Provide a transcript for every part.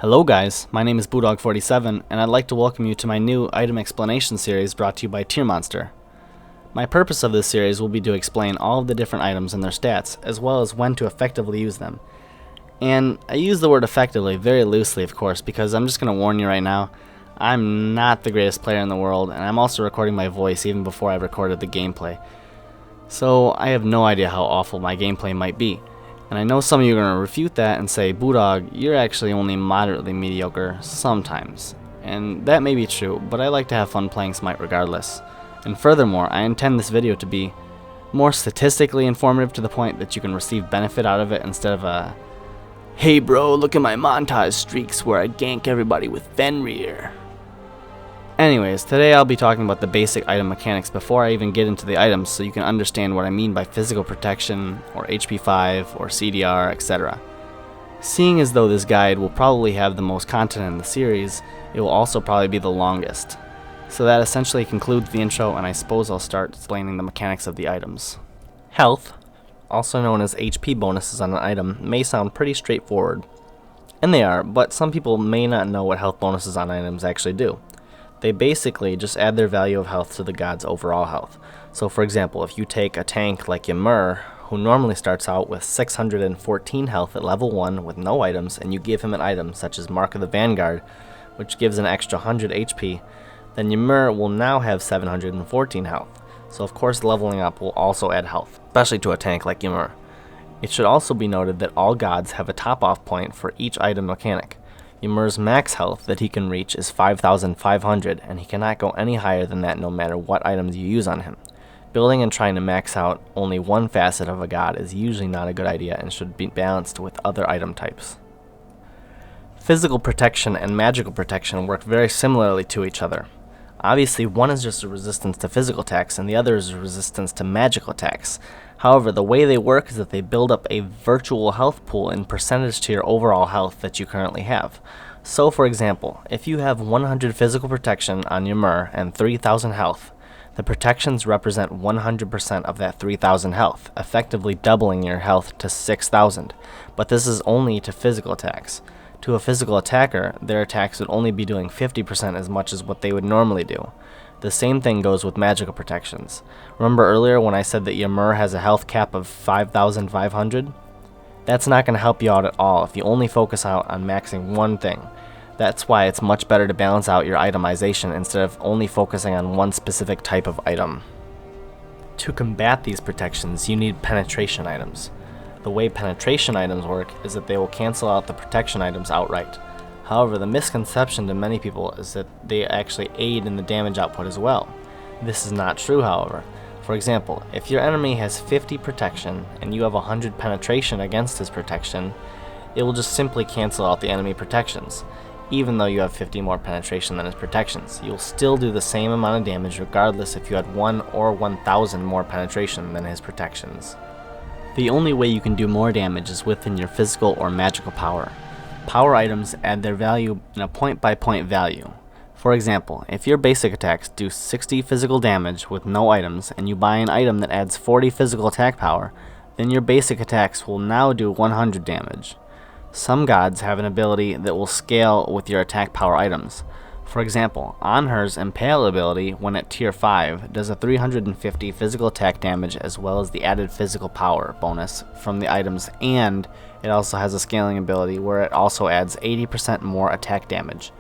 Hello guys, my name is Boodog47 and I'd like to welcome you to my new item explanation series brought to you by Tier Monster. My purpose of this series will be to explain all of the different items and their stats, as well as when to effectively use them. And I use the word effectively very loosely, of course, because I'm just going to warn you right now, I'm not the greatest player in the world, and I'm also recording my voice even before I recorded the gameplay. So I have no idea how awful my gameplay might be. And I know some of you are going to refute that and say, Boodog, you're actually only moderately mediocre sometimes. And that may be true, but I like to have fun playing Smite regardless. And furthermore, I intend this video to be more statistically informative to the point that you can receive benefit out of it instead of a, hey bro, look at my montage streaks where I gank everybody with Fenrir. Anyways, today I'll be talking about the basic item mechanics before I even get into the items so you can understand what I mean by physical protection, or HP 5, or CDR, etc. Seeing as though this guide will probably have the most content in the series, it will also probably be the longest. So that essentially concludes the intro, and I suppose I'll start explaining the mechanics of the items. Health, also known as HP bonuses on an item, may sound pretty straightforward. And they are, but some people may not know what health bonuses on items actually do. They basically just add their value of health to the god's overall health. So for example, if you take a tank like Ymir, who normally starts out with 614 health at level 1 with no items, and you give him an item such as Mark of the Vanguard, which gives an extra 100 HP, then Ymir will now have 714 health. So of course leveling up will also add health, especially to a tank like Ymir. It should also be noted that all gods have a top-off point for each item mechanic. Ymir's max health that he can reach is 5,500, and he cannot go any higher than that no matter what items you use on him. Building and trying to max out only one facet of a god is usually not a good idea and should be balanced with other item types. Physical protection and magical protection work very similarly to each other. Obviously, one is just a resistance to physical attacks and the other is a resistance to magical attacks. However, the way they work is that they build up a virtual health pool in percentage to your overall health that you currently have. So for example, if you have 100 physical protection on Ymir and 3,000 health, the protections represent 100% of that 3,000 health, effectively doubling your health to 6,000. But this is only to physical attacks. To a physical attacker, their attacks would only be doing 50% as much as what they would normally do. The same thing goes with magical protections. Remember earlier when I said that Ymir has a health cap of 5,500? That's not going to help you out at all if you only focus out on maxing one thing. That's why it's much better to balance out your itemization instead of only focusing on one specific type of item. To combat these protections, you need penetration items. The way penetration items work is that they will cancel out the protection items outright. However, the misconception to many people is that they actually aid in the damage output as well. This is not true, however. For example, if your enemy has 50 protection and you have 100 penetration against his protection, it will just simply cancel out the enemy protections. Even though you have 50 more penetration than his protections, you'll still do the same amount of damage regardless if you had 1 or 1,000 more penetration than his protections. The only way you can do more damage is within your physical or magical power. Power items add their value in a point-by-point value. For example, if your basic attacks do 60 physical damage with no items and you buy an item that adds 40 physical attack power, then your basic attacks will now do 100 damage. Some gods have an ability that will scale with your attack power items. For example, Anhur's Impale ability, when at tier 5, does a 350 physical attack damage as well as the added physical power bonus from the items, and it also has a scaling ability where it also adds 80% more attack damage.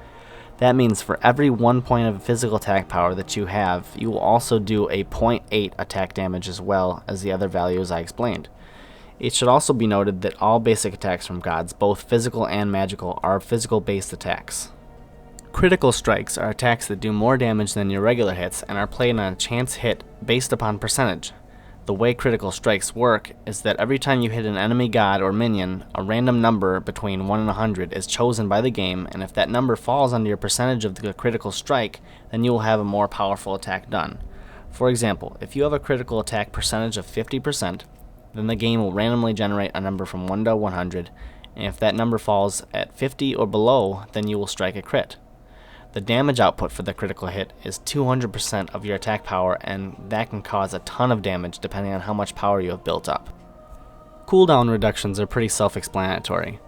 That means for every 1 point of physical attack power that you have, you will also do a 0.8 attack damage as well as the other values I explained. It should also be noted that all basic attacks from gods, both physical and magical, are physical-based attacks. Critical strikes are attacks that do more damage than your regular hits and are played on a chance hit based upon percentage. The way critical strikes work is that every time you hit an enemy god or minion, a random number between 1 and 100 is chosen by the game, and if that number falls under your percentage of the critical strike, then you will have a more powerful attack done. For example, if you have a critical attack percentage of 50%, then the game will randomly generate a number from 1 to 100, and if that number falls at 50 or below, then you will strike a crit. The damage output for the critical hit is 200% of your attack power, and that can cause a ton of damage depending on how much power you have built up. Cooldown reductions are pretty self-explanatory.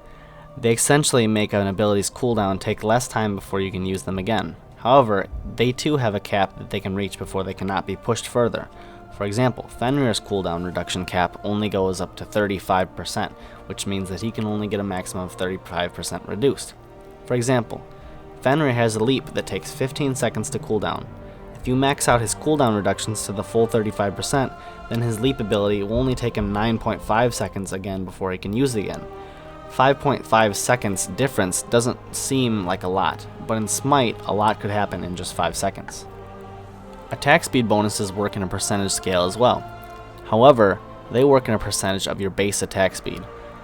They essentially make an ability's cooldown take less time before you can use them again. However, they too have a cap that they can reach before they cannot be pushed further. For example, Fenrir's cooldown reduction cap only goes up to 35%, which means that he can only get a maximum of 35% reduced. For example, Fenrir has a leap that takes 15 seconds to cooldown. If you max out his cooldown reductions to the full 35%, then his leap ability will only take him 9.5 seconds again before he can use it again. 5.5 seconds difference doesn't seem like a lot, but in Smite, a lot could happen in just 5 seconds. Attack speed bonuses work in a percentage scale as well. However, they work in a percentage of your base attack speed.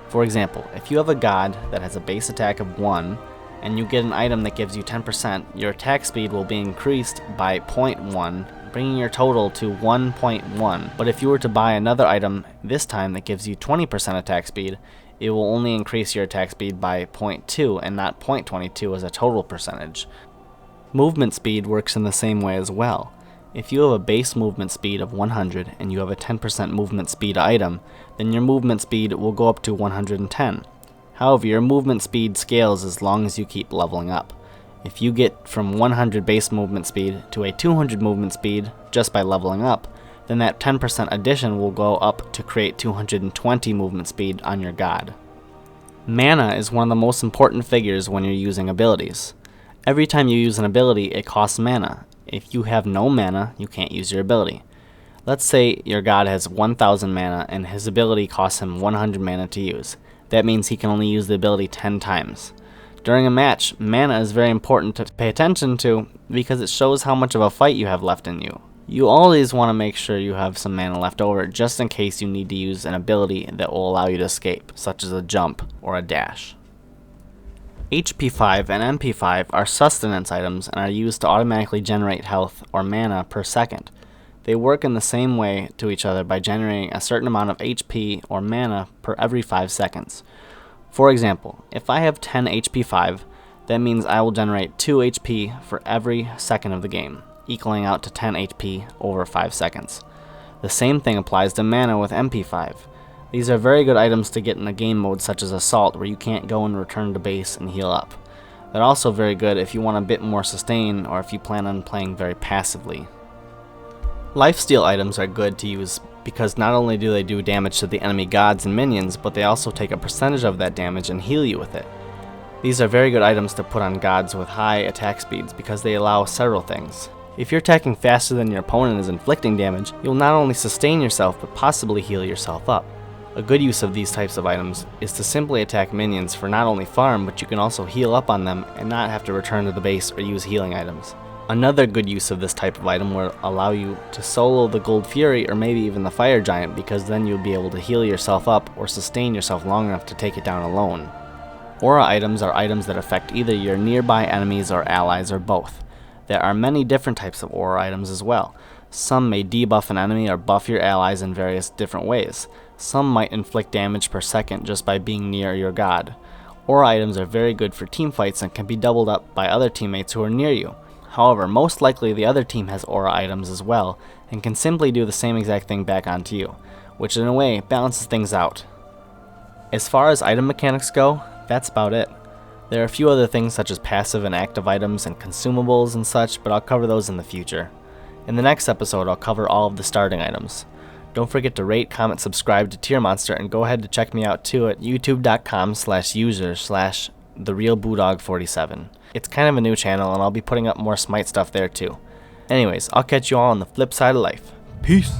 For example, if you have a god that has a base attack of 1, and you get an item that gives you 10%, your attack speed will be increased by 0.1, bringing your total to 1.1. But if you were to buy another item this time that gives you 20% attack speed, it will only increase your attack speed by 0.2 and not 0.22 as a total percentage. Movement speed works in the same way as well. If you have a base movement speed of 100 and you have a 10% movement speed item, then your movement speed will go up to 110. However, your movement speed scales as long as you keep leveling up. If you get from 100 base movement speed to a 200 movement speed just by leveling up, then that 10% addition will go up to create 220 movement speed on your god. Mana is one of the most important figures when you're using abilities. Every time you use an ability, it costs mana. If you have no mana, you can't use your ability. Let's say your god has 1000 mana and his ability costs him 100 mana to use. That means he can only use the ability 10 times. During a match, mana is very important to pay attention to because it shows how much of a fight you have left in you. You always want to make sure you have some mana left over just in case you need to use an ability that will allow you to escape, such as a jump or a dash. HP 5 and MP 5 are sustenance items and are used to automatically generate health or mana per second. They work in the same way to each other by generating a certain amount of HP or mana per every 5 seconds. For example, if I have 10 HP 5, that means I will generate 2 HP for every second of the game, equaling out to 10 HP over 5 seconds. The same thing applies to mana with MP 5. These are very good items to get in a game mode such as Assault where you can't go and return to base and heal up. They're also very good if you want a bit more sustain or if you plan on playing very passively. Lifesteal items are good to use because not only do they do damage to the enemy gods and minions, but they also take a percentage of that damage and heal you with it. These are very good items to put on gods with high attack speeds because they allow several things. If you're attacking faster than your opponent is inflicting damage, you'll not only sustain yourself but possibly heal yourself up. A good use of these types of items is to simply attack minions for not only farm, but you can also heal up on them and not have to return to the base or use healing items. Another good use of this type of item will allow you to solo the Gold Fury or maybe even the Fire Giant because then you'll be able to heal yourself up or sustain yourself long enough to take it down alone. Aura items are items that affect either your nearby enemies or allies or both. There are many different types of aura items as well. Some may debuff an enemy or buff your allies in various different ways. Some might inflict damage per second just by being near your god. Aura items are very good for team fights and can be doubled up by other teammates who are near you. However, most likely the other team has aura items as well, and can simply do the same exact thing back onto you, which in a way balances things out. As far as item mechanics go, that's about it. There are a few other things such as passive and active items and consumables and such, but I'll cover those in the future. In the next episode, I'll cover all of the starting items. Don't forget to rate, comment, subscribe to Tier Monster, and go ahead to check me out too at youtube.com/user/TheRealBoodog47. It's kind of a new channel, and I'll be putting up more Smite stuff there too. Anyways, I'll catch you all on the flip side of life. Peace!